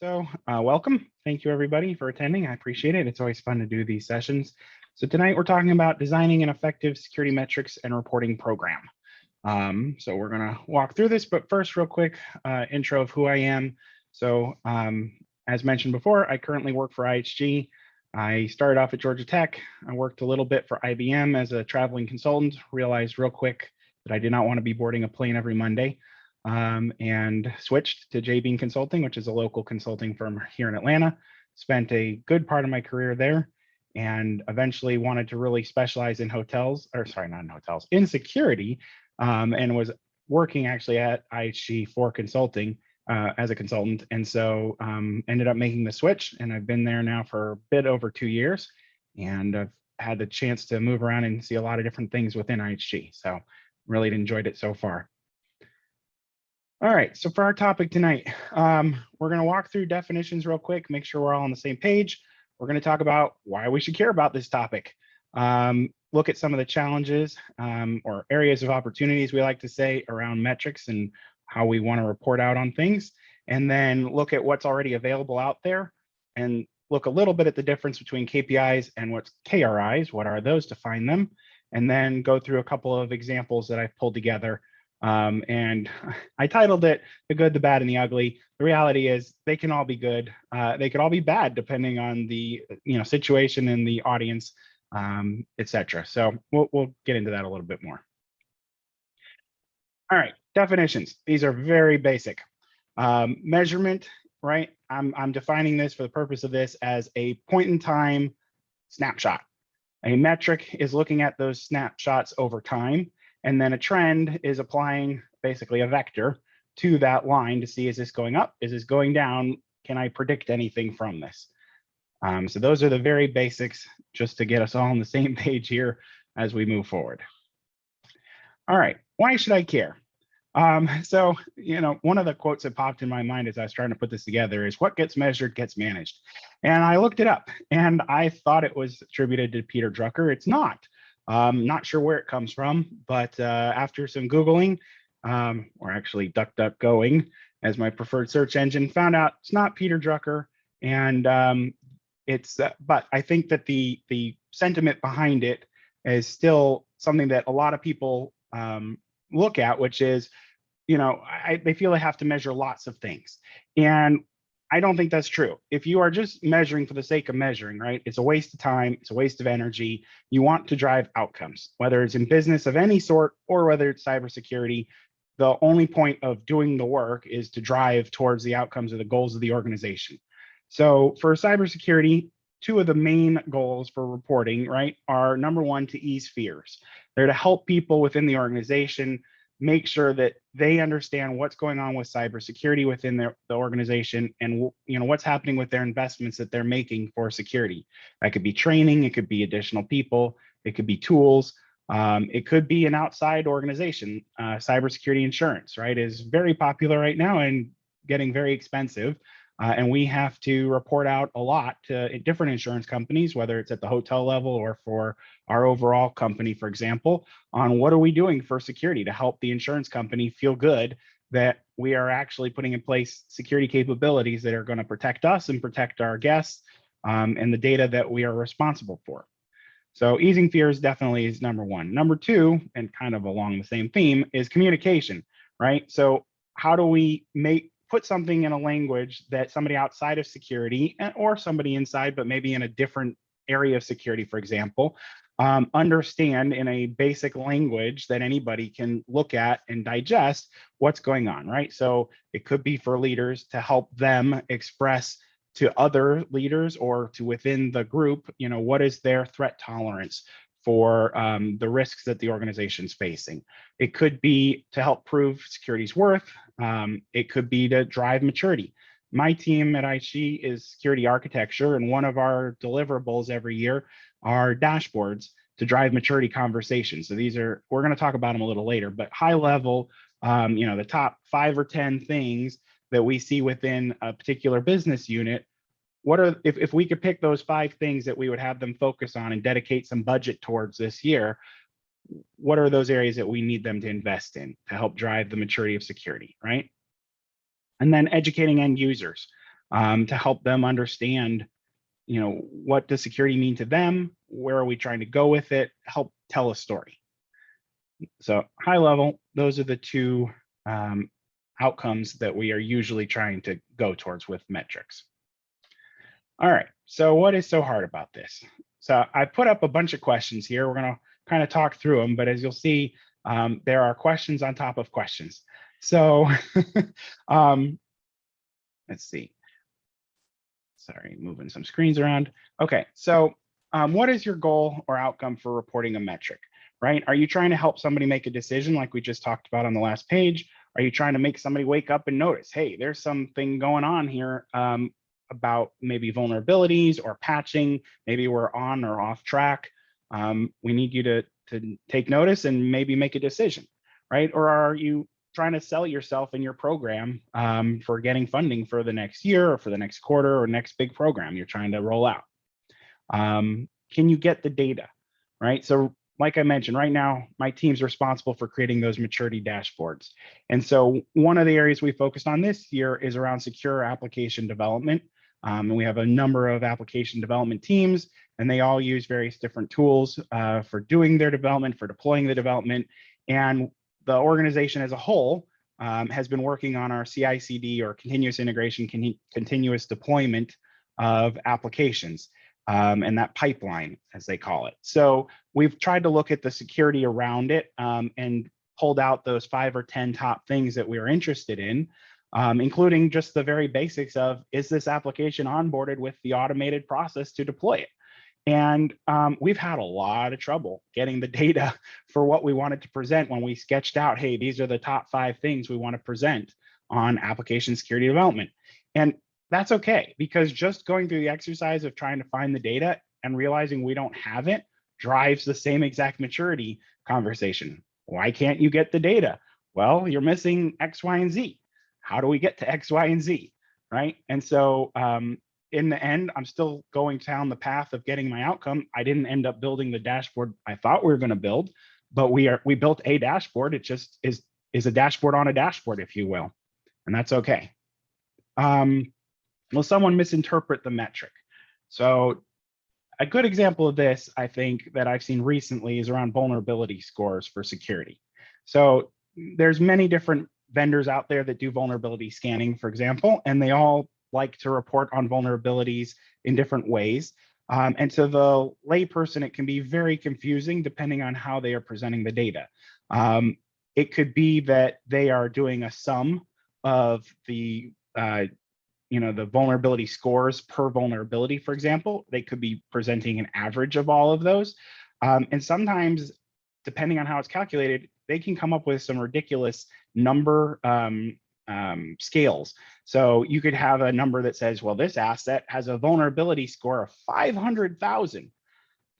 Welcome. Thank you everybody for attending. I appreciate it. It's always fun to do these sessions. So tonight we're talking about designing an effective security metrics and reporting program. So we're gonna walk through this, but first real quick intro of who I am. As mentioned before, I currently work for IHG. I started off at Georgia Tech. I worked a little bit for IBM as a traveling consultant, realized real quick that I did not want to be boarding a plane every Monday. And switched to J Bean Consulting, which is a local consulting firm here in Atlanta. Spent a good part of my career there and eventually wanted to really specialize in hotels, or sorry, not in hotels, in security, and was working actually at IHG for consulting as a consultant. And so ended up making the switch, and I've been there now for a bit over 2 years, and I've had the chance to move around and see a lot of different things within IHG. So really enjoyed it so far. All right, so for our topic tonight, we're going to walk through definitions real quick, make sure we're all on the same page. We're going to talk about why we should care about this topic, look at some of the challenges or areas of opportunities, we like to say, around metrics and how we want to report out on things, and then look at what's already available out there and look a little bit at the difference between KPIs and what's KRIs, what are those, define them, and then go through a couple of examples that I've pulled together. And I titled it The Good, the Bad, and the Ugly. The reality is they can all be good. They could all be bad depending on the situation and the audience, etc. So we'll get into that a little bit more. All right, definitions. These are very basic. Measurement, right? I'm defining this for the purpose of this as a point in time snapshot. A metric is looking at those snapshots over time. And then a trend is applying basically a vector to that line to see, is this going up? Is this going down? Can I predict anything from this? So those are the very basics, just to get us all on the same page here as we move forward. All right, why should I care? So one of the quotes that popped in my mind as I was trying to put this together is, what gets measured gets managed. And I looked it up and I thought it was attributed to Peter Drucker. It's not. Not sure where it comes from, but after some Googling, or actually DuckDuckGoing as my preferred search engine, found out it's not Peter Drucker. And but I think that the sentiment behind it is still something that a lot of people look at, which is, they feel they have to measure lots of things. And I don't think that's true. If you are just measuring for the sake of measuring, right, it's a waste of time, it's a waste of energy. You want to drive outcomes, whether it's in business of any sort or whether it's cybersecurity. The only point of doing the work is to drive towards the outcomes or the goals of the organization. So for cybersecurity, two of the main goals for reporting, right, are number one, to ease fears. They're to help people within the organization make sure that they understand what's going on with cybersecurity within the organization, and what's happening with their investments that they're making for security. That could be training, it could be additional people, it could be tools, it could be an outside organization. Cybersecurity insurance, right, is very popular right now and getting very expensive. And we have to report out a lot to different insurance companies, whether it's at the hotel level or for our overall company, for example, on what are we doing for security to help the insurance company feel good that we are actually putting in place security capabilities that are going to protect us and protect our guests and the data that we are responsible for. So easing fears definitely is number one. Number two, and kind of along the same theme, is communication, right? So how do we put something in a language that somebody outside of security or somebody inside, but maybe in a different area of security, for example, understand in a basic language that anybody can look at and digest what's going on, right? So it could be for leaders to help them express to other leaders or to within the group, what is their threat tolerance for the risks that the organization's facing. It could be to help prove security's worth. It could be to drive maturity. My team at IHG is security architecture, and one of our deliverables every year are dashboards to drive maturity conversations. So we're going to talk about them a little later, but high level, the top 5 or 10 things that we see within a particular business unit. If we could pick those 5 things that we would have them focus on and dedicate some budget towards this year, what are those areas that we need them to invest in to help drive the maturity of security, right? And then educating end users. to help them understand, what does security mean to them? Where are we trying to go with it? Help tell a story. So high level, those are the two outcomes that we are usually trying to go towards with metrics. All right, so what is so hard about this? So I put up a bunch of questions here. We're gonna kind of talk through them, but as you'll see, there are questions on top of questions. So let's see. Sorry, moving some screens around. Okay, so what is your goal or outcome for reporting a metric, right? Are you trying to help somebody make a decision like we just talked about on the last page? Are you trying to make somebody wake up and notice, hey, there's something going on here about maybe vulnerabilities or patching, maybe we're on or off track. We need you to take notice and maybe make a decision, right? Or are you trying to sell yourself in your program for getting funding for the next year or for the next quarter or next big program you're trying to roll out? Can you get the data, right? So like I mentioned, right now, my team's responsible for creating those maturity dashboards. And so one of the areas we focused on this year is around secure application development. And we have a number of application development teams, and they all use various different tools for doing their development, for deploying the development. And the organization as a whole has been working on our CI/CD or continuous integration, continuous deployment of applications and that pipeline, as they call it. So we've tried to look at the security around it and pulled out those 5 or 10 top things that we are interested in, including just the very basics of, is this application onboarded with the automated process to deploy it? And we've had a lot of trouble getting the data for what we wanted to present when we sketched out, hey, these are the top 5 things we want to present on application security development. And that's okay, because just going through the exercise of trying to find the data and realizing we don't have it drives the same exact maturity conversation. Why can't you get the data? Well, you're missing X, Y, and Z. How do we get to X, Y, and Z, right? And so in the end, I'm still going down the path of getting my outcome. I didn't end up building the dashboard I thought we were going to build, but we built a dashboard. It just is a dashboard on a dashboard, if you will, and that's okay. Will someone misinterpret the metric? So a good example of this, I think, that I've seen recently is around vulnerability scores for security. So there's many different vendors out there that do vulnerability scanning, for example, and they all like to report on vulnerabilities in different ways. And to the layperson, it can be very confusing depending on how they are presenting the data. It could be that they are doing a sum of the the vulnerability scores per vulnerability, for example. They could be presenting an average of all of those. And sometimes, depending on how it's calculated, they can come up with some ridiculous number scales. So you could have a number that says, well, this asset has a vulnerability score of 500,000.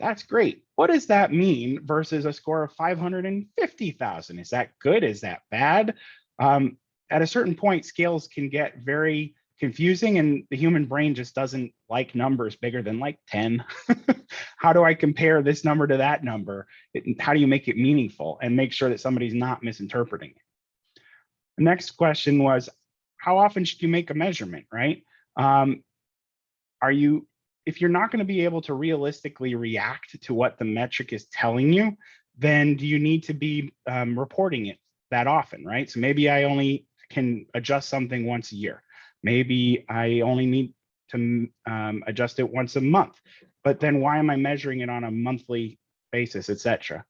That's great. What does that mean versus a score of 550,000? Is that good? Is that bad? At a certain point, scales can get very confusing, and the human brain just doesn't like numbers bigger than like 10. How do I compare this number to that number? How do you make it meaningful and make sure that somebody's not misinterpreting it? The next question was, how often should you make a measurement, right? If you're not going to be able to realistically react to what the metric is telling you, then do you need to be reporting it that often, right? So maybe I only can adjust something once a year. Maybe I only need to adjust it once a month, but then why am I measuring it on a monthly basis, et cetera?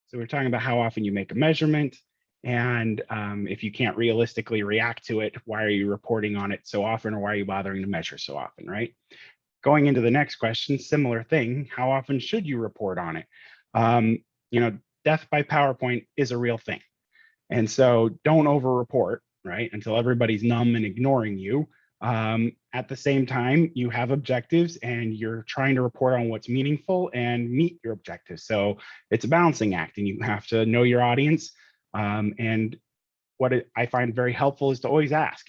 So we're talking about how often you make a measurement, and if you can't realistically react to it, why are you reporting on it so often, or why are you bothering to measure so often, right? Going into the next question, similar thing, how often should you report on it? Death by PowerPoint is a real thing. And so don't over-report, right, until everybody's numb and ignoring you. At the same time, you have objectives and you're trying to report on what's meaningful and meet your objectives. So it's a balancing act, and you have to know your audience. And what I find very helpful is to always ask,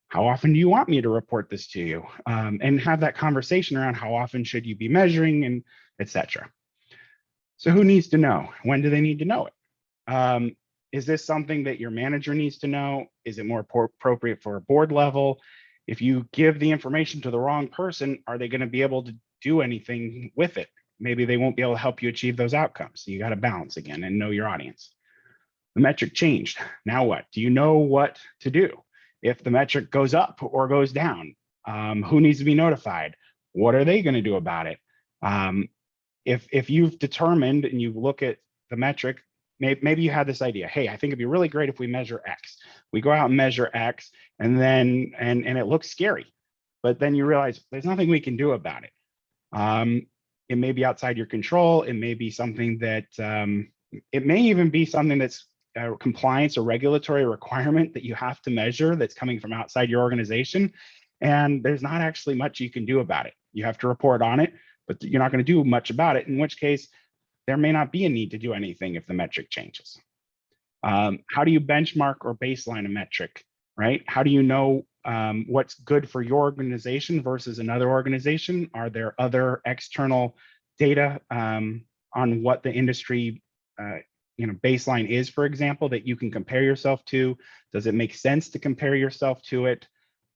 how often do you want me to report this to you? And have that conversation around how often should you be measuring, and et cetera. So who needs to know? When do they need to know it? Is this something that your manager needs to know? Is it more appropriate for a board level? If you give the information to the wrong person, are they going to be able to do anything with it? Maybe they won't be able to help you achieve those outcomes. So you got to balance again and know your audience. The metric changed. Now what? Do you know what to do? If the metric goes up or goes down, who needs to be notified? What are they going to do about it? If you've determined and you look at the metric, maybe you had this idea, hey, I think it'd be really great if we measure X. We go out and measure X, and then and it looks scary, but then you realize there's nothing we can do about it. It may be outside your control. It may be something that it may even be something that's a compliance or regulatory requirement that you have to measure that's coming from outside your organization. And there's not actually much you can do about it. You have to report on it, but you're not going to do much about it, in which case there may not be a need to do anything if the metric changes. How do you benchmark or baseline a metric, right? How do you know what's good for your organization versus another organization? Are there other external data on what the industry baseline is, for example, that you can compare yourself to? Does it make sense to compare yourself to it?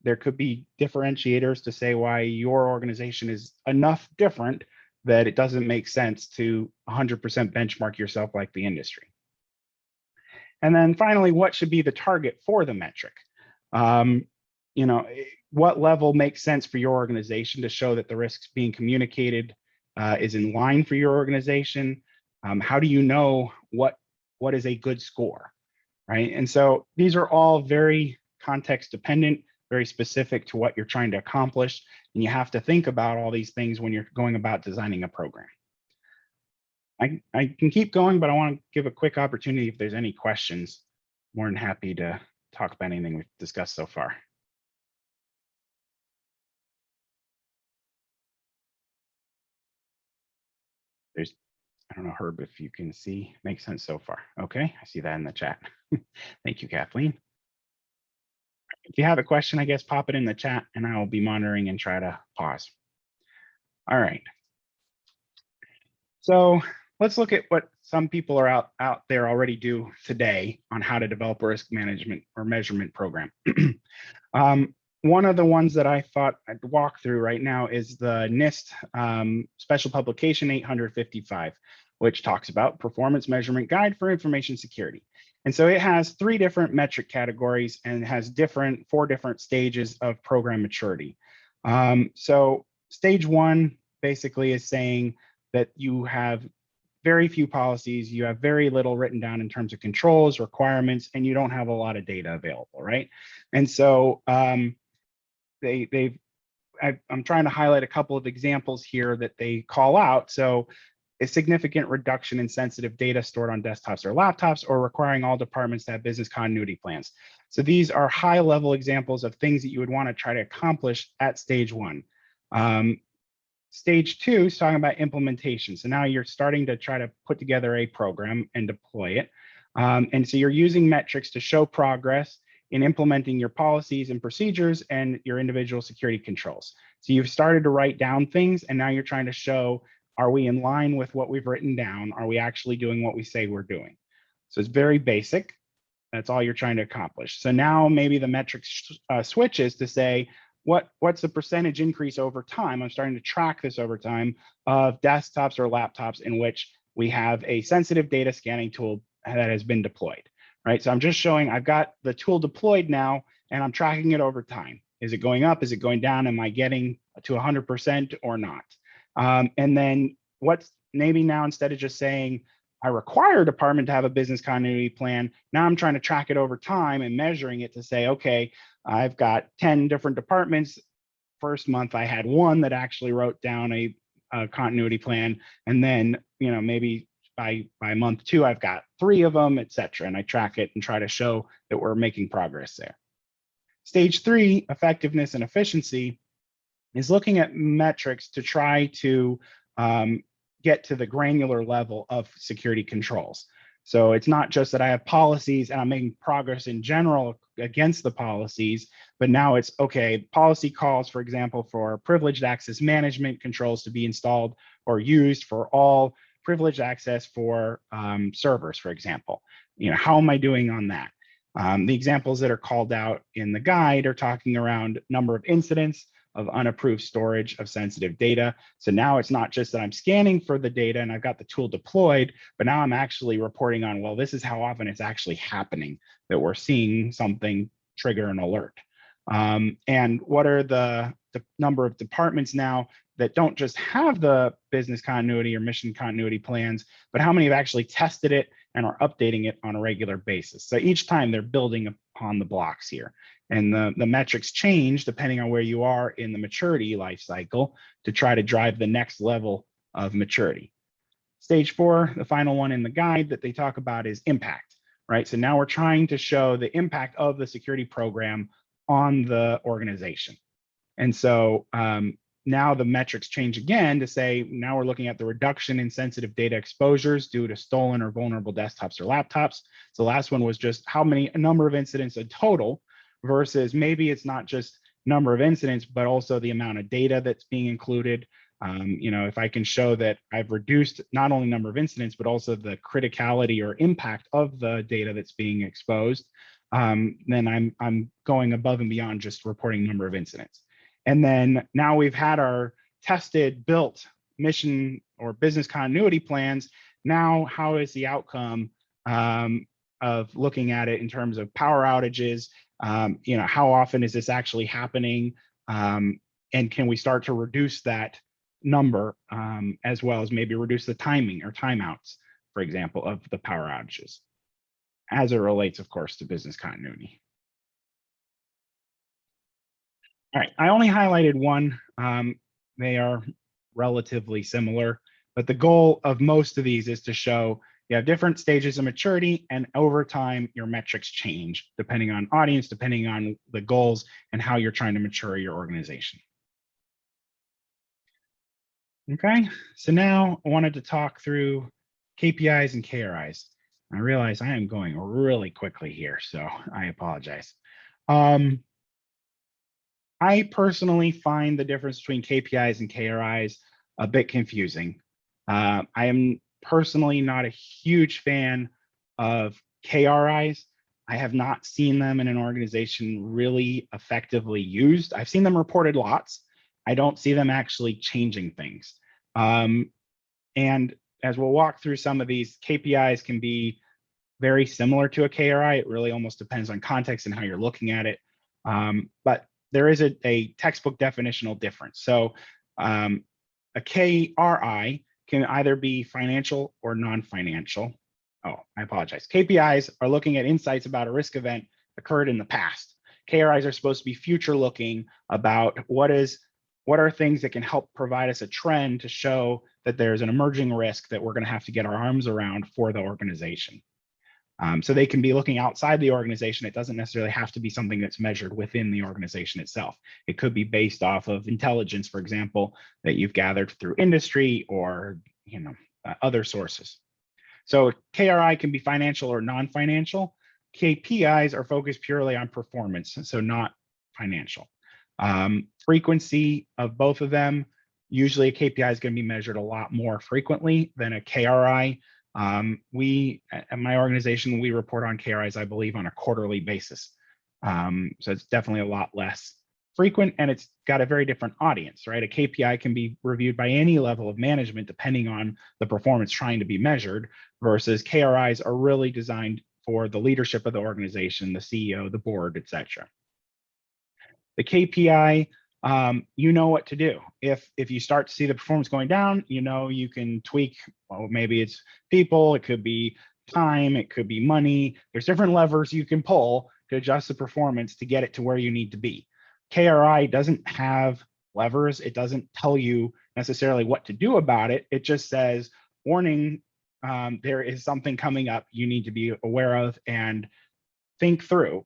There could be differentiators to say why your organization is enough different that it doesn't make sense to 100% benchmark yourself like the industry. And then finally, what should be the target for the metric? What level makes sense for your organization to show that the risks being communicated is in line for your organization? How do you know what is a good score, right? And so these are all very context dependent, very specific to what you're trying to accomplish. And you have to think about all these things when you're going about designing a program. I can keep going, but I want to give a quick opportunity if there's any questions. More than happy to talk about anything we've discussed so far. I don't know, Herb, if you can see, makes sense so far. Okay, I see that in the chat. Thank you, Kathleen. If you have a question, I guess pop it in the chat and I will be monitoring and try to pause. All right. So let's look at what some people are out there already do today on how to develop a risk management or measurement program. One of the ones that I thought I'd walk through right now is the NIST Special Publication 855, which talks about Performance Measurement Guide for Information Security. And so it has 3 different metric categories and has 4 different stages of program maturity. So stage 1 basically is saying that you have very few policies, you have very little written down in terms of controls, requirements, and you don't have a lot of data available, right? And so I'm trying to highlight a couple of examples here that they call out. So a significant reduction in sensitive data stored on desktops or laptops, or requiring all departments to have business continuity plans. So these are high-level examples of things that you would want to try to accomplish at stage 1. Stage 2 is talking about implementation. So now you're starting to try to put together a program and deploy it. And so you're using metrics to show progress in implementing your policies and procedures and your individual security controls. So you've started to write down things, and now you're trying to show, are we in line with what we've written down? Are we actually doing what we say we're doing? So it's very basic. That's all you're trying to accomplish. So now maybe the metric switches to say, what's the percentage increase over time? I'm starting to track this over time of desktops or laptops in which we have a sensitive data scanning tool that has been deployed, right? So I'm just showing I've got the tool deployed now, and I'm tracking it over time. Is it going up? Is it going down? Am I getting to 100% or not? And then what's maybe now, instead of just saying I require a department to have a business continuity plan, now I'm trying to track it over time and measuring it to say, okay, I've got 10 different departments. First month I had 1 that actually wrote down a continuity plan, and then maybe by month 2 I've got 3 of them, et cetera, and I track it and try to show that we're making progress there. Stage 3, effectiveness and efficiency, is looking at metrics to try to get to the granular level of security controls. So it's not just that I have policies and I'm making progress in general against the policies, but now it's, okay, policy calls, for example, for privileged access management controls to be installed or used for all privileged access for servers, for example. How am I doing on that? The examples that are called out in the guide are talking around number of incidents of unapproved storage of sensitive data. So now it's not just that I'm scanning for the data and I've got the tool deployed, but now I'm actually reporting on, well, this is how often it's actually happening that we're seeing something trigger an alert. And what are the number of departments now that don't just have the business continuity or mission continuity plans, but how many have actually tested it and are updating it on a regular basis. So each time they're building upon the blocks here. And the metrics change depending on where you are in the maturity life cycle to try to drive the next level of maturity. Stage 4, the final one in the guide that they talk about, is impact, right? So now we're trying to show the impact of the security program on the organization. And so now the metrics change again to say, now we're looking at the reduction in sensitive data exposures due to stolen or vulnerable desktops or laptops. So the last one was just a number of incidents in total, versus maybe it's not just number of incidents, but also the amount of data that's being included. If I can show that I've reduced not only number of incidents, but also the criticality or impact of the data that's being exposed, then I'm going above and beyond just reporting number of incidents. And then now we've had our tested, built mission or business continuity plans. Now, how is the outcome of looking at it in terms of power outages? How often is this actually happening? And can we start to reduce that number, as well as maybe reduce the timing or timeouts, for example, of the power outages, as it relates, of course, to business continuity. All right, I only highlighted one. They are relatively similar, but the goal of most of these is to show you have different stages of maturity, and over time, your metrics change depending on audience, depending on the goals and how you're trying to mature your organization. Okay, so now I wanted to talk through KPIs and KRIs. I realize I am going really quickly here, so I apologize. I personally find the difference between KPIs and KRIs a bit confusing. I am personally not a huge fan of KRIs. I have not seen them in an organization really effectively used. I've seen them reported lots. I don't see them actually changing things. And as we'll walk through some of these, KPIs can be very similar to a KRI. It really almost depends on context and how you're looking at it. But there is a textbook definitional difference. So a KRI can either be financial or non-financial. Oh, I apologize. KPIs are looking at insights about a risk event occurred in the past. KRIs are supposed to be future looking about what are things that can help provide us a trend to show that there's an emerging risk that we're going to have to get our arms around for the organization. So they can be looking outside the organization. It doesn't necessarily have to be something that's measured within the organization itself. It could be based off of intelligence, for example, that you've gathered through industry or other sources. So KRI can be financial or non-financial. KPIs are focused purely on performance, so not financial. Frequency of both of them, usually a KPI is going to be measured a lot more frequently than a KRI. We, at my organization, we report on KRIs, I believe, on a quarterly basis. So it's definitely a lot less frequent, and it's got a very different audience, right? A KPI can be reviewed by any level of management depending on the performance trying to be measured, versus KRIs are really designed for the leadership of the organization, the CEO, the board, etc. The KPI, you know what to do. If you start to see the performance going down, you can tweak. Well, maybe it's people, it could be time, it could be money. There's different levers you can pull to adjust the performance to get it to where you need to be. KRI doesn't have levers. It doesn't tell you necessarily what to do about it. It just says, warning, there is something coming up you need to be aware of and think through.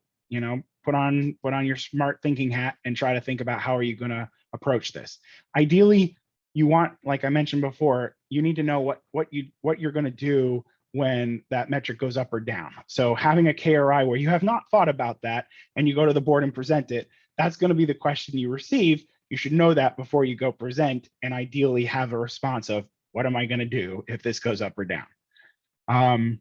Put on your smart thinking hat and try to think about how are you going to approach this. Ideally, you want, like I mentioned before, you need to know what you're going to do when that metric goes up or down. So having a KRI where you have not thought about that and you go to the board and present it, that's going to be the question you receive. You should know that before you go present, and ideally have a response of, what am I going to do if this goes up or down?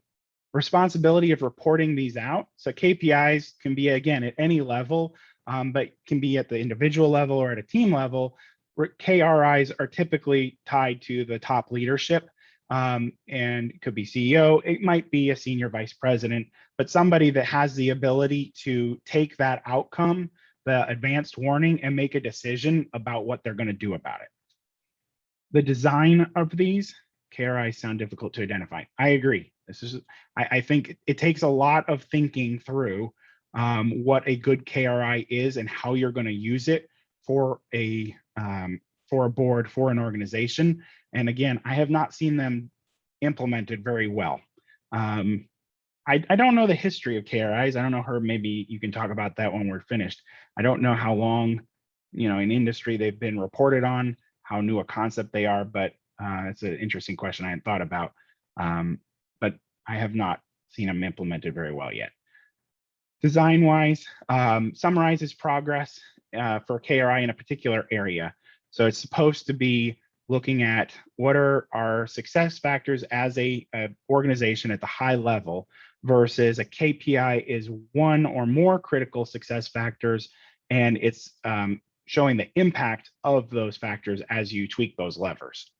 responsibility of reporting these out. So KPIs can be, again, at any level, but can be at the individual level or at a team level. KRIs are typically tied to the top leadership, and it could be CEO, it might be a senior vice president, but somebody that has the ability to take that outcome, the advanced warning, and make a decision about what they're going to do about it. The design of these KRIs sound difficult to identify. I agree. I think it takes a lot of thinking through what a good KRI is and how you're going to use it for a board, for an organization. And again, I have not seen them implemented very well. I don't know the history of KRIs. I don't know, Herb, maybe you can talk about that when we're finished. I don't know how long, in industry they've been reported on, how new a concept they are, but it's an interesting question I hadn't thought about. But I have not seen them implemented very well yet. Design-wise, summarizes progress for KRI in a particular area. So it's supposed to be looking at what are our success factors as a organization at the high level, versus a KPI is one or more critical success factors, and it's showing the impact of those factors as you tweak those levers.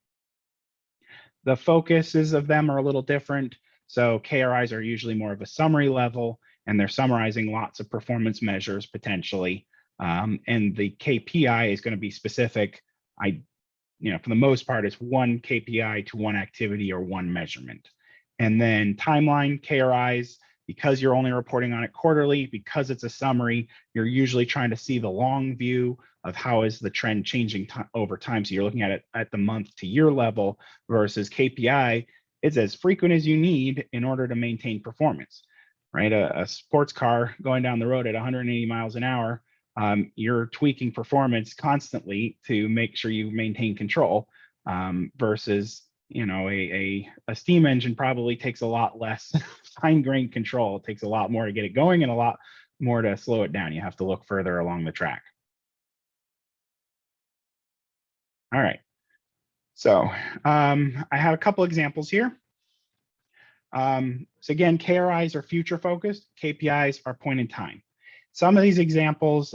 The focuses of them are a little different. So KRIs are usually more of a summary level, and they're summarizing lots of performance measures potentially. And the KPI is going to be specific. For the most part, it's one KPI to one activity or one measurement. And then timeline KRIs, because you're only reporting on it quarterly, because it's a summary, you're usually trying to see the long view of how is the trend changing over time. So you're looking at it at the month to year level, versus KPI, it's as frequent as you need in order to maintain performance, right? A sports car going down the road at 180 miles an hour, you're tweaking performance constantly to make sure you maintain control, versus a steam engine probably takes a lot less fine-grained control. It takes a lot more to get it going and a lot more to slow it down. You have to look further along the track. All right. So I have a couple examples here. So again, KRIs are future focused, KPIs are point in time. Some of these examples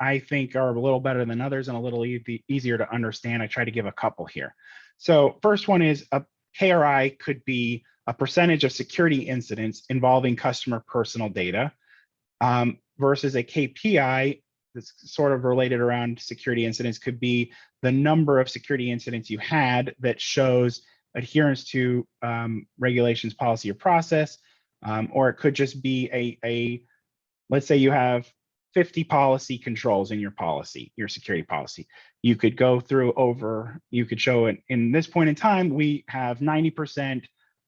I think are a little better than others and a little easier to understand. I try to give a couple here. So first one is a KRI could be a percentage of security incidents involving customer personal data, versus a KPI that's sort of related around security incidents could be the number of security incidents you had that shows adherence to regulations, policy, or process, or it could just be let's say you have 50 policy controls in your policy, your security policy. You could go through you could show it in this point in time, we have 90%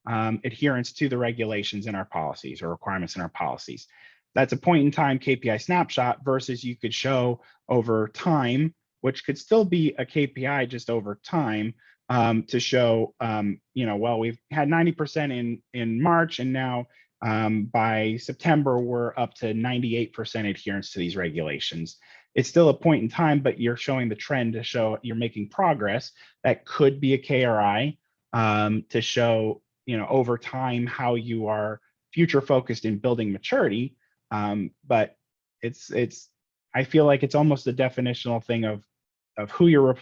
adherence to the regulations in our policies or requirements in our policies. That's a point in time KPI snapshot, versus you could show over time, which could still be a KPI just over time, to show, well, we've had 90% in March, and now by September, we're up to 98% adherence to these regulations. It's still a point in time, but you're showing the trend to show you're making progress. That could be a KRI to show, over time how you are future focused in building maturity. But I feel like it's almost a definitional thing of who you're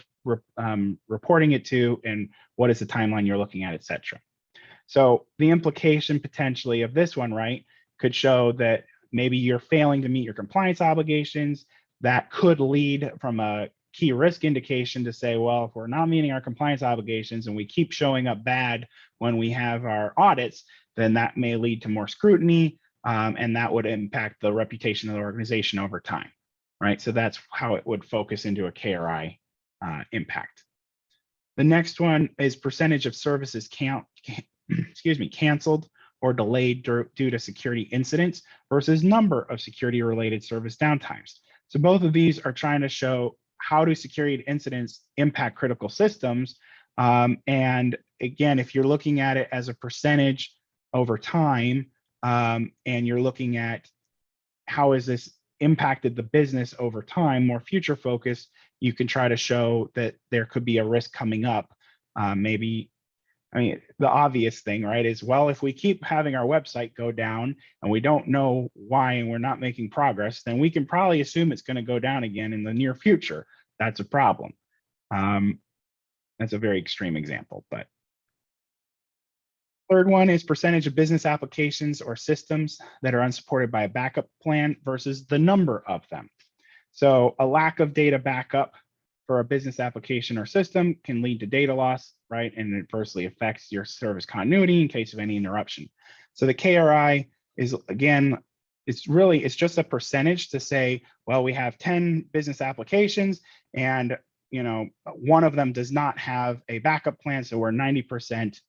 reporting it to and what is the timeline you're looking at, et cetera. So the implication potentially of this one, right, could show that maybe you're failing to meet your compliance obligations. That could lead from a key risk indication to say, well, if we're not meeting our compliance obligations and we keep showing up bad when we have our audits, then that may lead to more scrutiny, and that would impact the reputation of the organization over time, right? So that's how it would focus into a KRI impact. The next one is percentage of services canceled or delayed due to security incidents versus number of security related service downtimes. So both of these are trying to show how do security incidents impact critical systems. And again, if you're looking at it as a percentage over time, and you're looking at how has this impacted the business over time, more future focused, you can try to show that there could be a risk coming up. Maybe I mean, the obvious thing, right, is, well, if we keep having our website go down and we don't know why and we're not making progress, then we can probably assume it's going to go down again in the near future. That's a problem. That's a very extreme example, but third one is percentage of business applications or systems that are unsupported by a backup plan versus the number of them. So a lack of data backup for a business application or system can lead to data loss, right? And it adversely affects your service continuity in case of any interruption. So the KRI is, again, it's just a percentage to say, well, we have 10 business applications and one of them does not have a backup plan, so we're 90%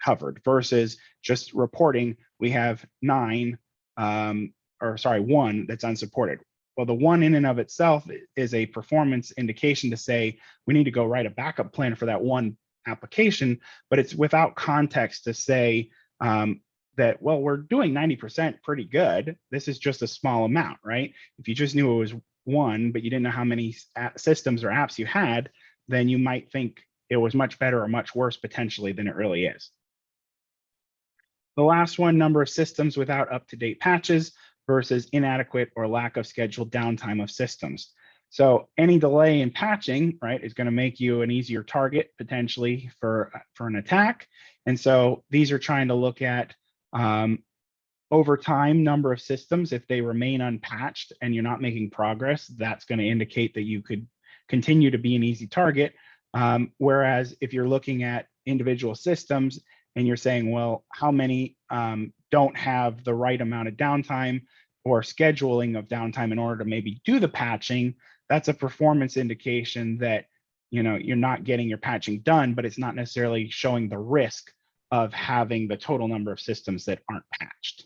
covered, versus just reporting we have one that's unsupported. Well, the one in and of itself is a performance indication to say we need to go write a backup plan for that one application, but it's without context to say that, well, we're doing 90% pretty good. This is just a small amount, right? If you just knew it was one, but you didn't know how many systems or apps you had, then you might think it was much better or much worse potentially than it really is. The last one, number of systems without up-to-date patches versus inadequate or lack of scheduled downtime of systems. So any delay in patching, right, is going to make you an easier target potentially for an attack. And so these are trying to look at over time number of systems. If they remain unpatched and you're not making progress, that's going to indicate that you could continue to be an easy target. Whereas if you're looking at individual systems and you're saying, well, how many don't have the right amount of downtime or scheduling of downtime in order to maybe do the patching, that's a performance indication that you're not getting your patching done, but it's not necessarily showing the risk of having the total number of systems that aren't patched.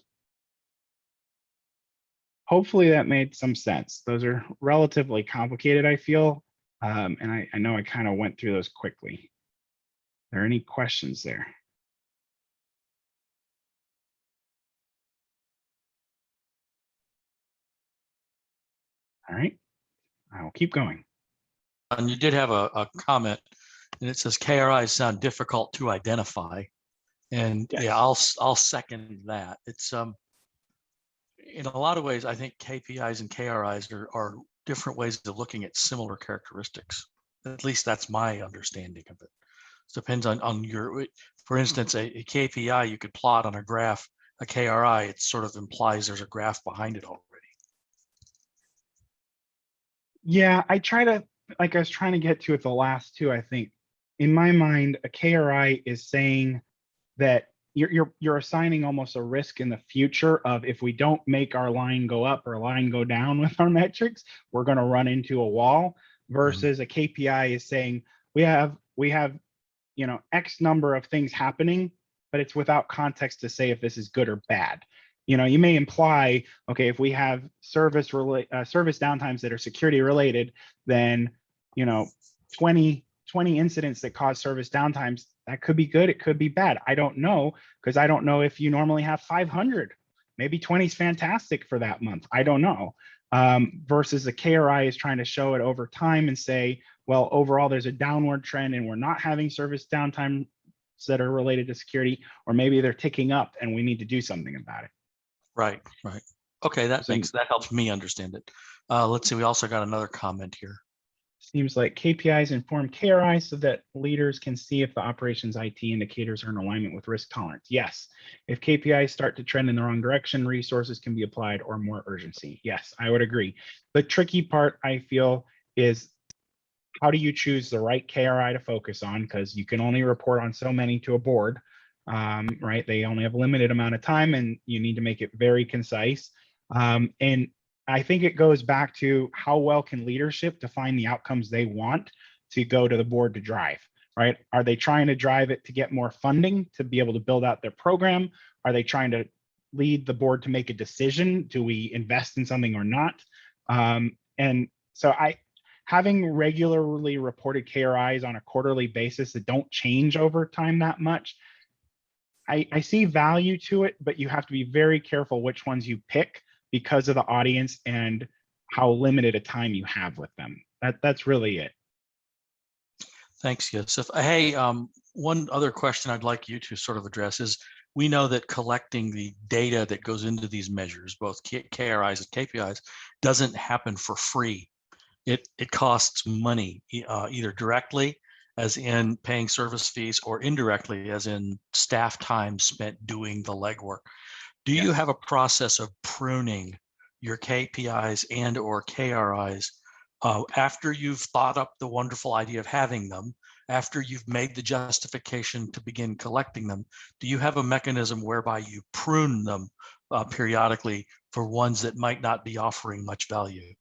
Hopefully that made some sense. Those are relatively complicated, I feel, and I know I kind of went through those quickly. Are there any questions there? All right, I'll keep going. And you did have a comment, and it says KRIs sound difficult to identify, and Yes. yeah, I'll second that. It's in a lot of ways, I think KPIs and KRIs are different ways of looking at similar characteristics. At least that's my understanding of it. It depends on your, for instance, a KPI you could plot on a graph. A KRI, it sort of implies there's a graph behind it already. Yeah, I was trying to get to it the last two. I think in my mind, a KRI is saying that you're assigning almost a risk in the future of, if we don't make our line go up or line go down with our metrics, we're going to run into a wall, versus a KPI is saying we have X number of things happening, but it's without context to say if this is good or bad. You may imply, okay, if we have service downtimes that are security related, then 20 incidents that cause service downtimes, that could be good, it could be bad. I don't know, because I don't know if you normally have 500. Maybe 20 is fantastic for that month. I don't know. Versus the KRI is trying to show it over time and say, well, overall there's a downward trend and we're not having service downtime that are related to security, or maybe they're ticking up and we need to do something about it. Right. Okay, that helps me understand it. Let's see, we also got another comment here. Seems like KPIs inform KRI so that leaders can see if the operations IT indicators are in alignment with risk tolerance. Yes. If KPIs start to trend in the wrong direction, resources can be applied or more urgency. Yes, I would agree. The tricky part, I feel, is how do you choose the right KRI to focus on? Because you can only report on so many to a board, right? They only have a limited amount of time and you need to make it very concise. And I think it goes back to how well can leadership define the outcomes they want to go to the board to drive, right? Are they trying to drive it to get more funding to be able to build out their program? Are they trying to lead the board to make a decision? Do we invest in something or not? And so having regularly reported KRIs on a quarterly basis that don't change over time that much, I see value to it, but you have to be very careful which ones you pick, because of the audience and how limited a time you have with them. That's really it. Thanks, Yusuf. Hey, one other question I'd like you to sort of address is, we know that collecting the data that goes into these measures, both KRIs and KPIs, doesn't happen for free. It costs money, either directly, as in paying service fees, or indirectly, as in staff time spent doing the legwork. Do you Yes. have a process of pruning your KPIs and or KRIs after you've thought up the wonderful idea of having them, after you've made the justification to begin collecting them? Do you have a mechanism whereby you prune them periodically for ones that might not be offering much value?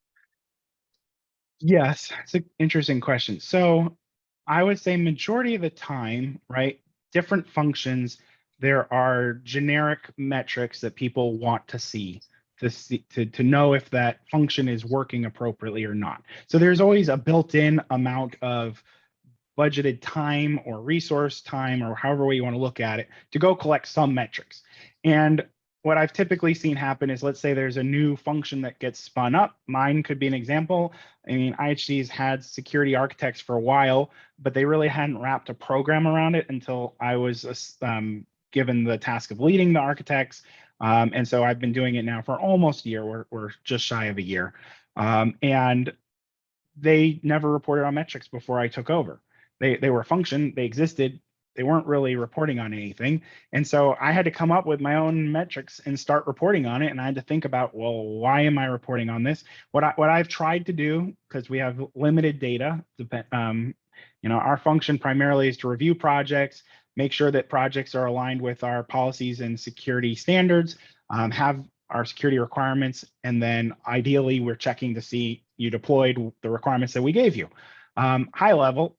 Yes, it's an interesting question. So I would say majority of the time, right, different functions, there are generic metrics that people want to see to know if that function is working appropriately or not. So there's always a built-in amount of budgeted time or resource time, or however way you want to look at it, to go collect some metrics. And what I've typically seen happen is, let's say there's a new function that gets spun up. Mine could be an example. I mean, IHC's had security architects for a while, but they really hadn't wrapped a program around it until I was given the task of leading the architects. And so I've been doing it now for almost a year. We're just shy of a year. And they never reported on metrics before I took over. They were a function, they existed, they weren't really reporting on anything. And so I had to come up with my own metrics and start reporting on it. And I had to think about, well, why am I reporting on this? What I've tried to do, because we have limited data, our function primarily is to review projects, make sure that projects are aligned with our policies and security standards, have our security requirements, and then ideally we're checking to see you deployed the requirements that we gave you. High level,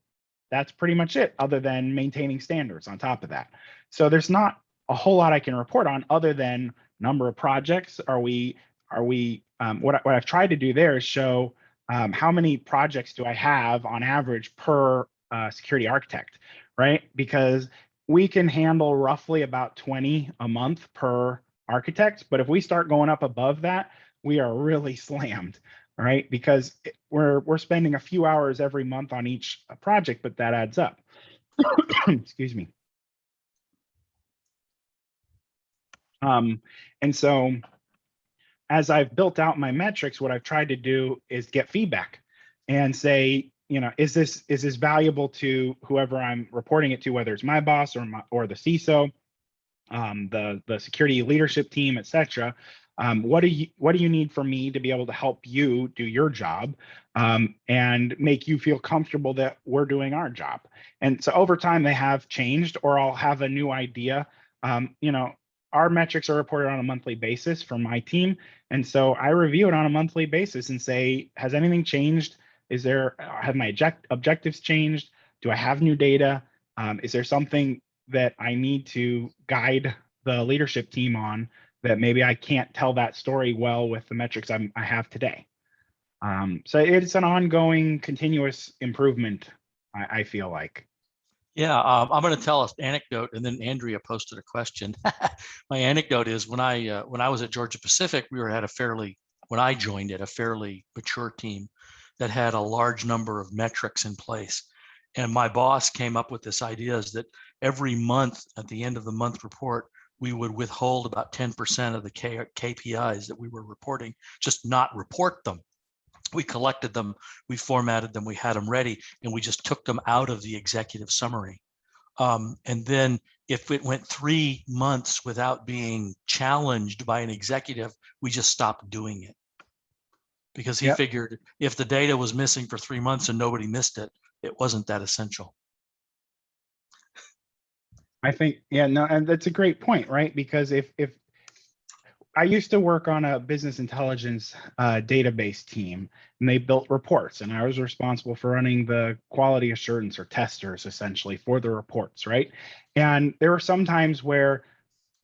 that's pretty much it, other than maintaining standards on top of that. So there's not a whole lot I can report on other than number of projects. What I've tried to do there is show how many projects do I have on average per security architect, right? Because we can handle roughly about 20 a month per architect, but if we start going up above that, we are really slammed, right? Because we're spending a few hours every month on each project, but that adds up. Excuse me. And so as I've built out my metrics, what I've tried to do is get feedback and say, is this valuable to whoever I'm reporting it to, whether it's my boss or the CISO, the security leadership team, et cetera. What do you need from me to be able to help you do your job, and make you feel comfortable that we're doing our job? And so over time they have changed, or I'll have a new idea. Our metrics are reported on a monthly basis from my team, and so I review it on a monthly basis and say, has anything changed? Have my objectives changed? Do I have new data? Is there something that I need to guide the leadership team on that maybe I can't tell that story well with the metrics I have today? So it's an ongoing, continuous improvement, I feel like. Yeah, I'm going to tell an anecdote, and then Andrea posted a question. My anecdote is, when I was at Georgia Pacific, when I joined it, a fairly mature team that had a large number of metrics in place. And my boss came up with this idea is that every month, at the end of the month report, we would withhold about 10% of the KPIs that we were reporting, just not report them. We collected them, we formatted them, we had them ready, and we just took them out of the executive summary. And then if it went 3 months without being challenged by an executive, we just stopped doing it. Because he figured if the data was missing for 3 months and nobody missed it, it wasn't that essential. I think, and that's a great point, right? Because if I used to work on a business intelligence database team, and they built reports, and I was responsible for running the quality assurance, or testers essentially, for the reports, right? And there were some times where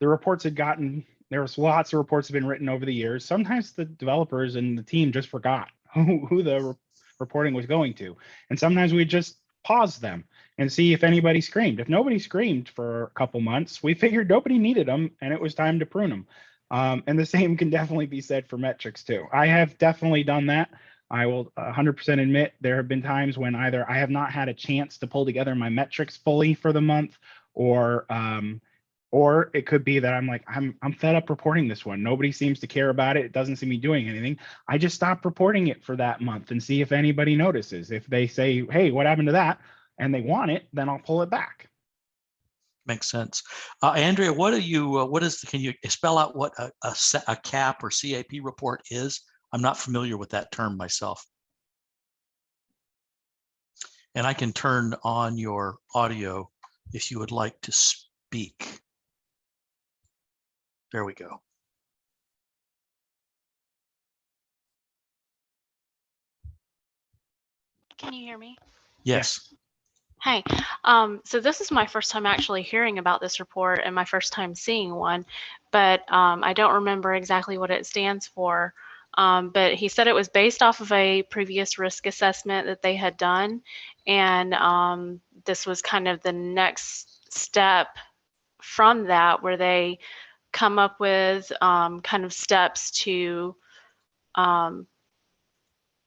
the reports there was lots of reports have been written over the years. Sometimes the developers and the team just forgot who the reporting was going to. And sometimes we just pause them and see if anybody screamed. If nobody screamed for a couple months, we figured nobody needed them and it was time to prune them. And the same can definitely be said for metrics too. I have definitely done that. I will 100% admit there have been times when either I have not had a chance to pull together my metrics fully for the month, or it could be that I'm like, I'm fed up reporting this one. Nobody seems to care about it. It doesn't seem to be doing anything. I just stop reporting it for that month and see if anybody notices. If they say, hey, what happened to that? And they want it, then I'll pull it back. Makes sense. Andrea, can you spell out what a CAP or CAP report is? I'm not familiar with that term myself. And I can turn on your audio if you would like to speak. There we go. Can you hear me? Yes. Hey, so this is my first time actually hearing about this report and my first time seeing one, but I don't remember exactly what it stands for. But he said it was based off of a previous risk assessment that they had done, and this was kind of the next step from that, where they come up with kind of steps to,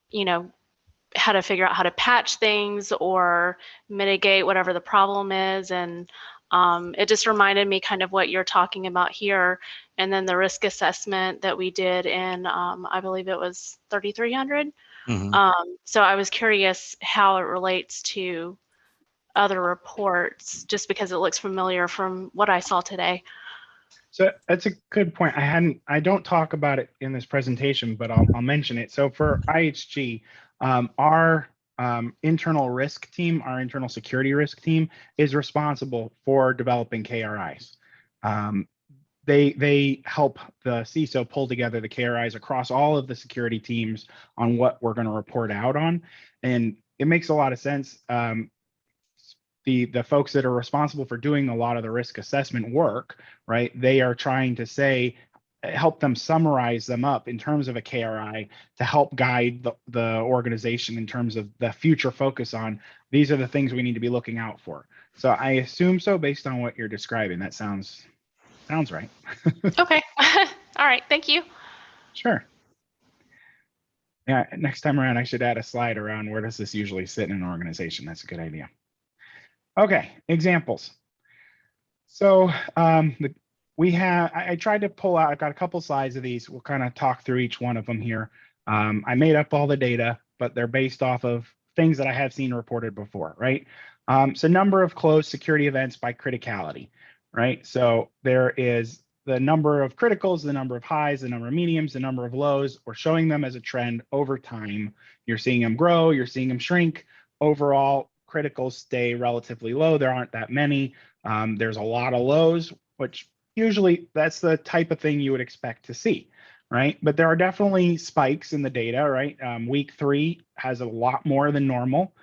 you know, how to figure out how to patch things or mitigate whatever the problem is. And it just reminded me kind of what you're talking about here. And then the risk assessment that we did in, I believe it was 3,300. So I was curious how it relates to other reports, just because it looks familiar from what I saw today. So that's a good point. I don't talk about it in this presentation, but I'll mention it. So for IHG, our internal risk team, our internal security risk team, is responsible for developing KRIs. They help the CISO pull together the KRIs across all of the security teams on what we're going to report out on, and it makes a lot of sense. The folks that are responsible for doing a lot of the risk assessment work, right? They are trying to help them summarize them up in terms of a KRI to help guide the organization in terms of the future focus on, these are the things we need to be looking out for. So I assume so based on what you're describing. That sounds right. Okay. All right. Thank you. Sure. Yeah, next time around, I should add a slide around where does this usually sit in an organization. That's a good idea. Okay, examples. So I tried to pull out, I've got a couple slides of these. We'll kind of talk through each one of them here. I made up all the data, but they're based off of things that I have seen reported before, right? So number of closed security events by criticality, right? So there is the number of criticals, the number of highs, the number of mediums, the number of lows. We're showing them as a trend over time. You're seeing them grow, you're seeing them shrink. Overall, criticals stay relatively low. There aren't that many. There's a lot of lows, which usually that's the type of thing you would expect to see, right? But there are definitely spikes in the data, right? Week 3 has a lot more than normal.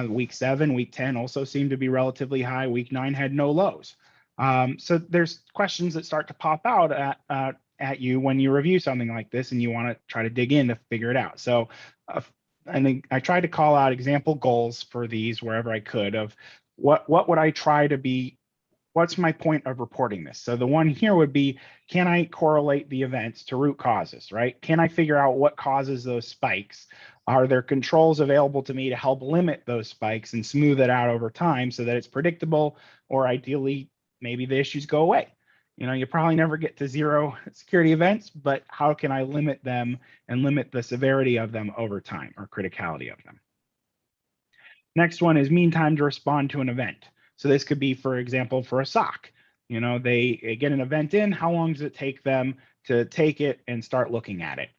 Week 7, week 10 also seem to be relatively high. Week 9 had no lows. So there's questions that start to pop out at you when you review something like this and you want to try to dig in to figure it out. So I think I tried to call out example goals for these wherever I could of what would I try to be, what's my point of reporting this? So the one here would be, can I correlate the events to root causes, right? Can I figure out what causes those spikes? Are there controls available to me to help limit those spikes and smooth it out over time so that it's predictable, or ideally, maybe the issues go away? You know, you probably never get to 0 security events, but how can I limit them and limit the severity of them over time, or criticality of them? Next one is mean time to respond to an event. So this could be, for example, for a SOC. You know, they get an event in, how long does it take them to take it and start looking at it?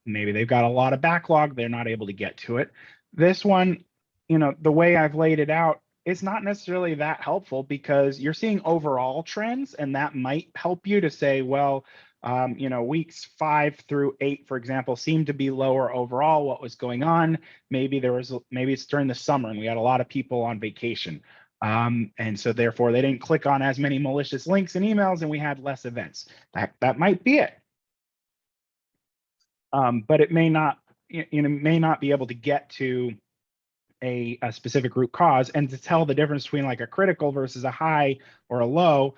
Maybe they've got a lot of backlog, they're not able to get to it. This one, you know, the way I've laid it out, it's not necessarily that helpful because you're seeing overall trends, and that might help you to say, well, you know, weeks 5 through 8, for example, seem to be lower overall. What was going on? Maybe it's during the summer and we had a lot of people on vacation. And so therefore they didn't click on as many malicious links and emails and we had less events. That might be it. But it may not, may not be able to get to a specific root cause, and to tell the difference between like a critical versus a high or a low.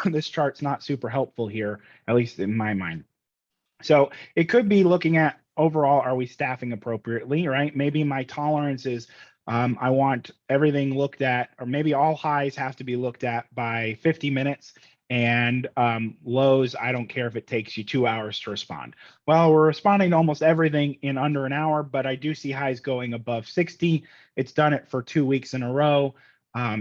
This chart's not super helpful here, at least in my mind. So it could be looking at, overall, are we staffing appropriately, right? Maybe my tolerance is I want everything looked at, or maybe all highs have to be looked at by 50 minutes, and lows, I don't care if it takes you 2 hours to respond. Well, we're responding to almost everything in under an hour, but I do see highs going above 60. It's done it for 2 weeks in a row.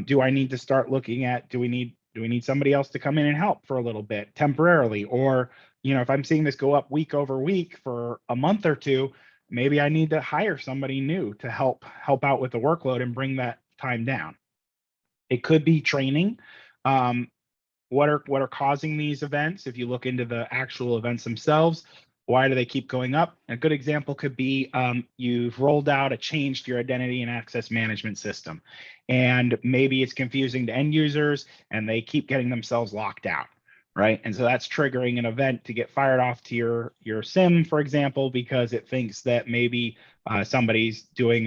Do I need to start looking at, do we need somebody else to come in and help for a little bit temporarily? Or, if I'm seeing this go up week over week for a month or two, maybe I need to hire somebody new to help out with the workload and bring that time down. It could be training. What are causing these events? If you look into the actual events themselves, why do they keep going up? A good example could be you've rolled out a change to your identity and access management system, and maybe it's confusing to end users and they keep getting themselves locked out, right? And so that's triggering an event to get fired off to your SIM, for example, because it thinks that maybe somebody's doing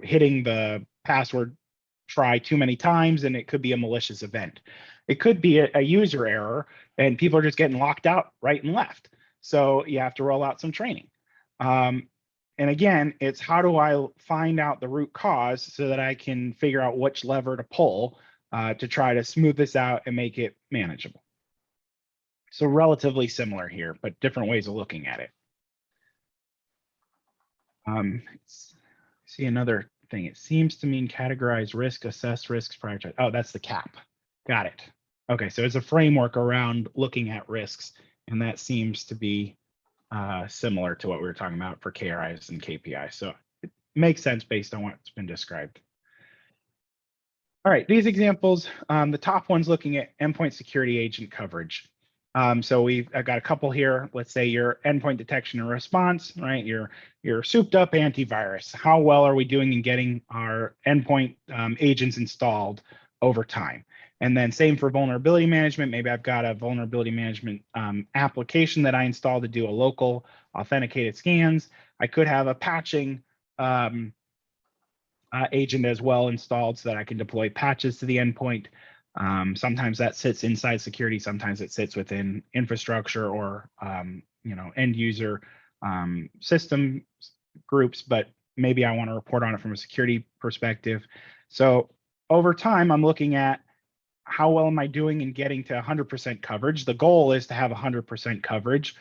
hitting the password try too many times, and it could be a malicious event. It could be a user error and people are just getting locked out right and left. So you have to roll out some training. And again, it's how do I find out the root cause so that I can figure out which lever to pull to try to smooth this out and make it manageable. So relatively similar here, but different ways of looking at it. See another thing. It seems to mean categorize risk, assess risks, prioritize. Oh, that's the CAP. Got it. Okay, so it's a framework around looking at risks, and that seems to be similar to what we were talking about for KRIs and KPIs. So it makes sense based on what's been described. All right, these examples, the top one's looking at endpoint security agent coverage. So I've got a couple here. Let's say your endpoint detection and response, right? Your souped up antivirus. How well are we doing in getting our endpoint agents installed over time? And then same for vulnerability management. Maybe I've got a vulnerability management application that I install to do a local authenticated scans. I could have a patching agent as well installed so that I can deploy patches to the endpoint. Sometimes that sits inside security. Sometimes it sits within infrastructure or end user system groups, but maybe I want to report on it from a security perspective. So over time, I'm looking at how well am I doing in getting to 100% coverage. The goal is to have 100% coverage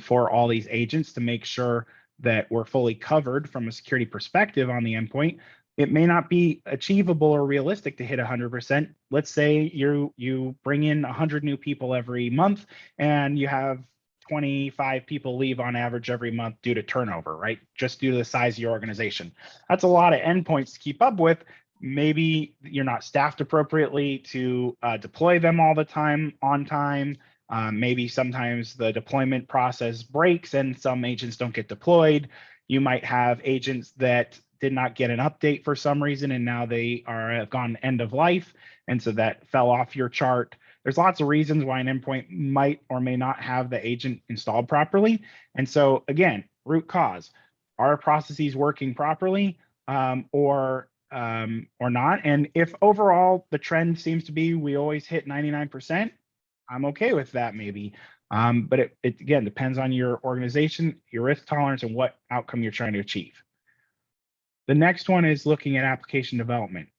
for all these agents to make sure that we're fully covered from a security perspective on the endpoint. It may not be achievable or realistic to hit 100%. Let's say you bring in 100 new people every month and you have 25 people leave on average every month due to turnover, right? Just due to the size of your organization. That's a lot of endpoints to keep up with. Maybe you're not staffed appropriately to deploy them all the time on time. Maybe sometimes the deployment process breaks and some agents don't get deployed. You might have agents that did not get an update for some reason, and now they have gone end of life, and so that fell off your chart. There's lots of reasons why an endpoint might or may not have the agent installed properly. And so again, root cause: are processes working properly or not? And if overall the trend seems to be we always hit 99%, I'm okay with that maybe. But it again depends on your organization, your risk tolerance, and what outcome you're trying to achieve. The next one is looking at application development.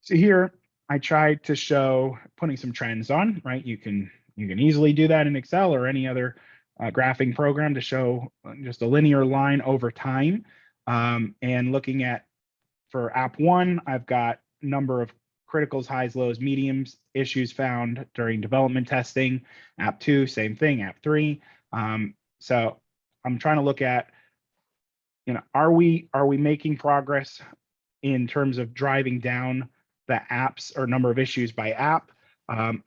So here I tried to show putting some trends on, right? You can easily do that in Excel or any other graphing program to show just a linear line over time. And looking at, for app 1, I've got number of criticals, highs, lows, mediums, issues found during development testing. App 2, same thing. App 3. So I'm trying to look at, are we making progress in terms of driving down the apps or number of issues by app?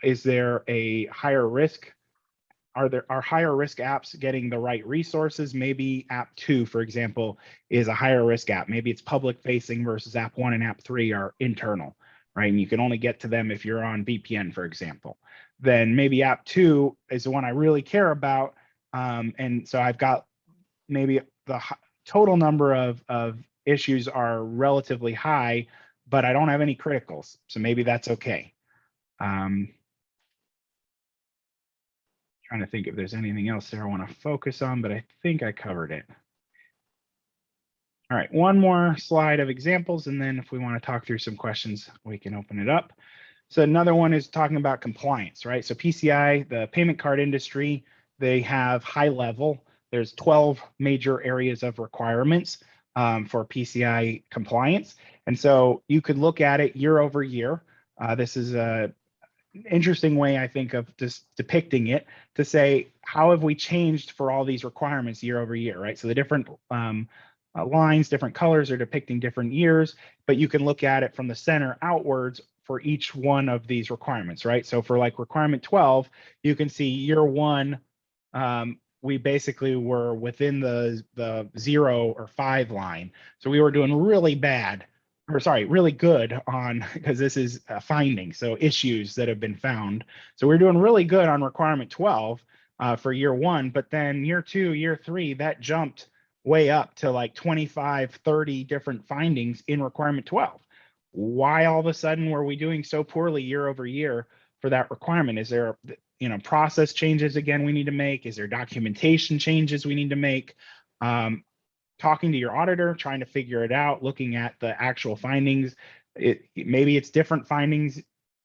Is there a higher risk? Are higher risk apps getting the right resources? Maybe app 2, for example, is a higher risk app. Maybe it's public facing versus app 1 and app 3 are internal, right? And you can only get to them if you're on VPN, for example. Then maybe app 2 is the one I really care about. And so I've got maybe the total number of issues are relatively high, but I don't have any criticals. So maybe that's okay. Trying to think if there's anything else there I want to focus on, but I think I covered it. All right, one more slide of examples, and then if we want to talk through some questions, we can open it up. So another one is talking about compliance, right? So PCI, the payment card industry, they have high level. There's 12 major areas of requirements for PCI compliance. And so you could look at it year over year. This is a interesting way, I think, of just depicting it to say, how have we changed for all these requirements year over year, right? So the different lines, different colors are depicting different years, but you can look at it from the center outwards for each one of these requirements, right? So for like requirement 12, you can see year one, we basically were within the 0 or 5 line. So we were doing really bad, or sorry, really good on, because this is a finding, so issues that have been found. So we're doing really good on requirement 12 for year one, but then year 2, year 3, that jumped way up to like 25, 30 different findings in requirement 12. Why all of a sudden were we doing so poorly year over year for that requirement? Is there, process changes again we need to make? Is there documentation changes we need to make? Talking to your auditor, trying to figure it out, looking at the actual findings. Maybe it's different findings,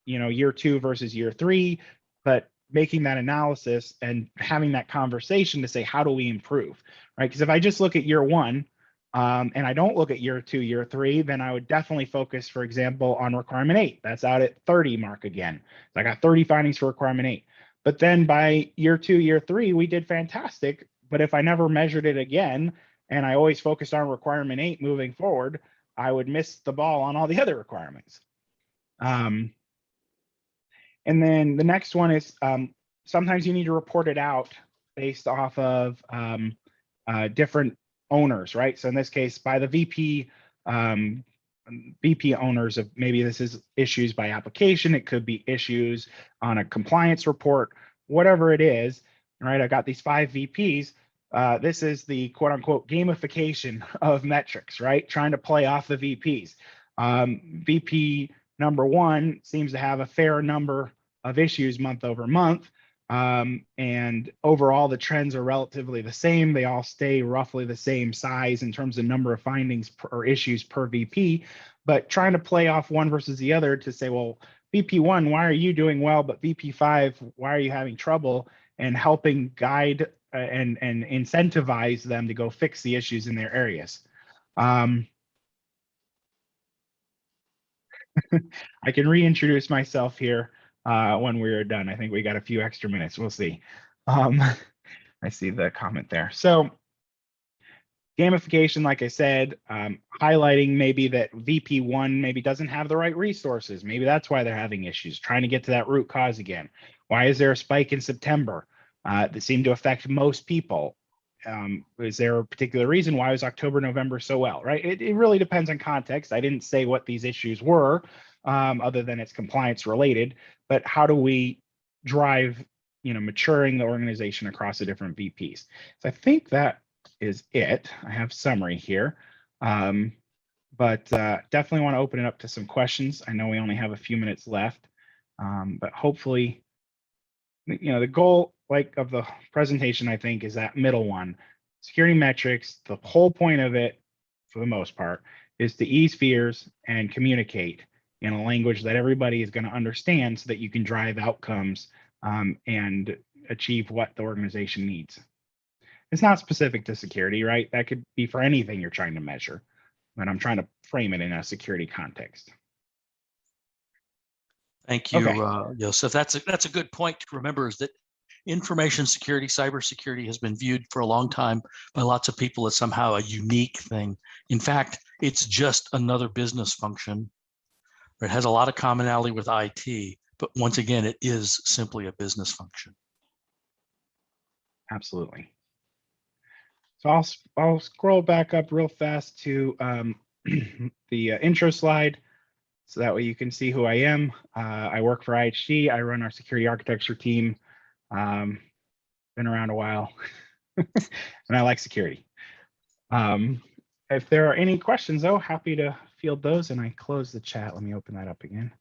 year 2 versus year 3, but making that analysis and having that conversation to say, how do we improve, right? Because if I just look at year 1 and I don't look at year 2, year 3, then I would definitely focus, for example, on requirement 8. That's out at 30 mark again. So I got 30 findings for requirement 8. But then by year 2, year 3, we did fantastic. But if I never measured it again, and I always focused on requirement 8 moving forward, I would miss the ball on all the other requirements. And then the next one is sometimes you need to report it out based off of different owners, right? So in this case, by the VP owners of, maybe this is issues by application, it could be issues on a compliance report, whatever it is, right? I got these 5 VPs. This is the quote unquote gamification of metrics, right? Trying to play off the VPs. VP number 1 seems to have a fair number of issues month over month. And overall, the trends are relatively the same. They all stay roughly the same size in terms of number of findings or issues per VP, but trying to play off one versus the other to say, well, VP1, why are you doing well, but VP5, why are you having trouble? And helping guide and incentivize them to go fix the issues in their areas. I can reintroduce myself here when we're done. I think we got a few extra minutes. We'll see. I see the comment there. So gamification, like I said, highlighting maybe that VP1 maybe doesn't have the right resources. Maybe that's why they're having issues, trying to get to that root cause again. Why is there a spike in September that seemed to affect most people? Is there a particular reason? Why was October, November so well, right? It really depends on context. I didn't say what these issues were, other than it's compliance related, but how do we drive, maturing the organization across the different VPs? So I think that is it. I have summary here, but definitely want to open it up to some questions. I know we only have a few minutes left, but hopefully, the goal of the presentation, I think, is that middle one, security metrics. The whole point of it, for the most part, is to ease fears and communicate in a language that everybody is going to understand so that you can drive outcomes and achieve what the organization needs. It's not specific to security, right? That could be for anything you're trying to measure, but I'm trying to frame it in a security context. Thank you, Okay. Joseph. That's a good point to remember, is that information security, cybersecurity has been viewed for a long time by lots of people as somehow a unique thing. In fact, it's just another business function. It has a lot of commonality with IT, but once again, it is simply a business function. Absolutely. So I'll scroll back up real fast to the intro slide, so that way you can see who I am. I work for IHG. I run our security architecture team. Been around a while, and I like security. If there are any questions, though, happy to field those. And I close the chat. Let me open that up again.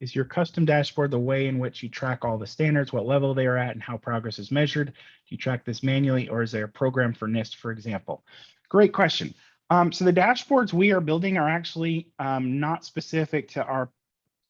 Is your custom dashboard the way in which you track all the standards, what level they are at, and how progress is measured? Do you track this manually, or is there a program for NIST, for example? Great question. So the dashboards we are building are actually not specific to our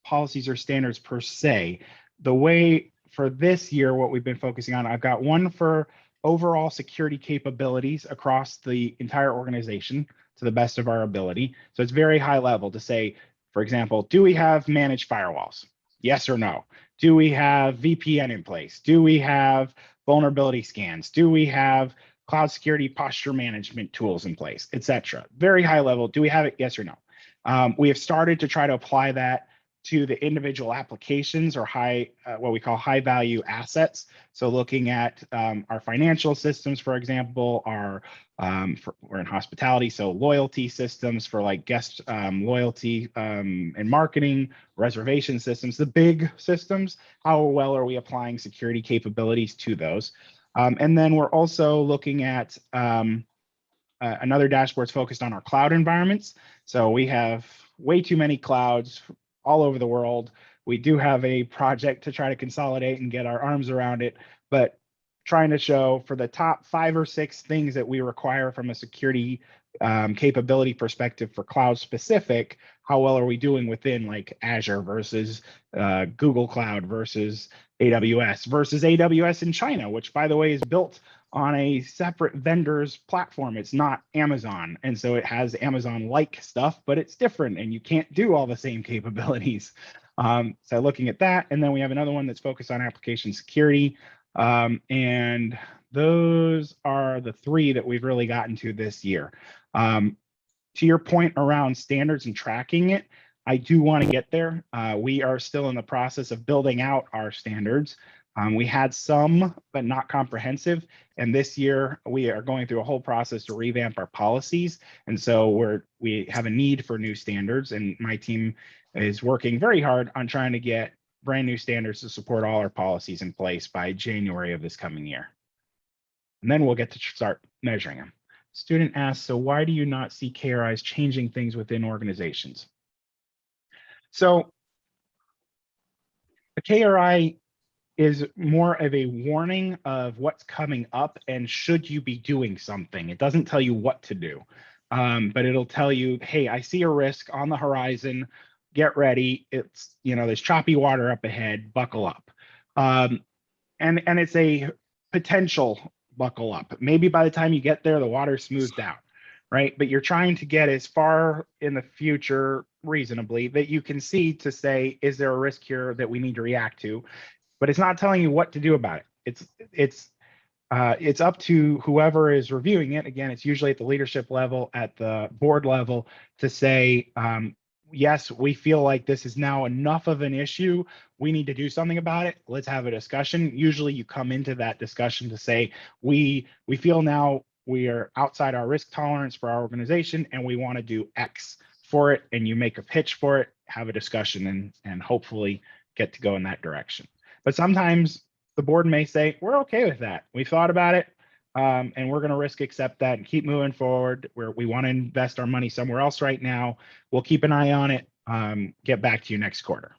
policies or standards per se. The way for this year, what we've been focusing on, I've got one for overall security capabilities across the entire organization to the best of our ability. So it's very high level to say, for example, do we have managed firewalls? Yes or no? Do we have VPN in place? Do we have vulnerability scans? Do we have cloud security posture management tools in place, et cetera? Very high level. Do we have it? Yes or no? We have started to try to apply that to the individual applications or what we call high value assets. So looking at our financial systems, for example, we're in hospitality, so loyalty systems for like guest loyalty and marketing, reservation systems, the big systems, how well are we applying security capabilities to those? And then we're also looking at another dashboard's focused on our cloud environments. So we have way too many clouds all over the world. We do have a project to try to consolidate and get our arms around it, but trying to show for the top 5 or 6 things that we require from a security capability perspective for cloud specific, how well are we doing within like Azure versus Google Cloud versus AWS in China, which by the way is built on a separate vendor's platform. It's not Amazon. And so it has Amazon-like stuff, but it's different and you can't do all the same capabilities. So looking at that, and then we have another one that's focused on application security. And those are the 3 that we've really gotten to this year. To your point around standards and tracking it, I do want to get there. We are still in the process of building out our standards. We had some, but not comprehensive. And this year we are going through a whole process to revamp our policies. And so we have a need for new standards, and my team is working very hard on trying to get brand new standards to support all our policies in place by January of this coming year. And then we'll get to start measuring them. Student asks, so why do you not see KRIs changing things within organizations? So a KRI is more of a warning of what's coming up and should you be doing something. It doesn't tell you what to do, but it'll tell you, hey, I see a risk on the horizon. Get ready. It's, there's choppy water up ahead, buckle up. And it's a potential buckle up. Maybe by the time you get there, the water's smoothed out, right? But you're trying to get as far in the future reasonably that you can see to say, is there a risk here that we need to react to? But it's not telling you what to do about it. It's up to whoever is reviewing it. Again, it's usually at the leadership level, at the board level, to say, yes, we feel like this is now enough of an issue. We need to do something about it. Let's have a discussion. Usually you come into that discussion to say, we feel now we are outside our risk tolerance for our organization and we want to do X for it. And you make a pitch for it, have a discussion, and hopefully get to go in that direction. But sometimes the board may say, we're okay with that. We thought about it, and we're going to risk accept that and keep moving forward. We want to invest our money somewhere else right now. We'll keep an eye on it. Get back to you next quarter.